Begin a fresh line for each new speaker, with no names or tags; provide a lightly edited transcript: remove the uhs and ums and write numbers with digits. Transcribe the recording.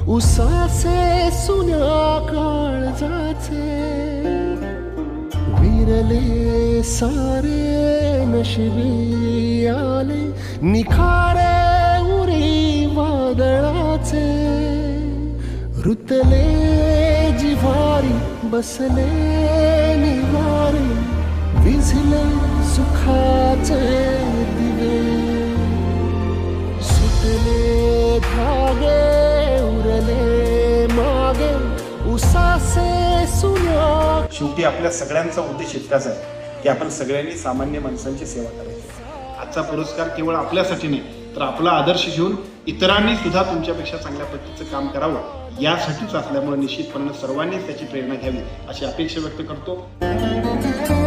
उसाचे सुन्या काळजाचे विरले सारे नशिबी आले निखारे उरी वादळाचे रुतले जिव्हारी बसले निवारे विझले सुखाचे दिवे सुटले धागे उरले मागे उसासे सुन्या.
शेवटी आपल्या सगळ्यांचा उद्देश इतकाच आहे की आपण सगळ्यांनी सामान्य माणसांची सेवा करायची. आजचा पुरस्कार केवळ आपल्यासाठी नाही तर आपला आदर्श घेऊन इतरांनी सुद्धा तुमच्यापेक्षा चांगल्या पद्धतीचं काम करावं यासाठीच असल्यामुळे निश्चितपणे सर्वांनीच त्याची प्रेरणा घ्यावी अशी अपेक्षा व्यक्त करतो.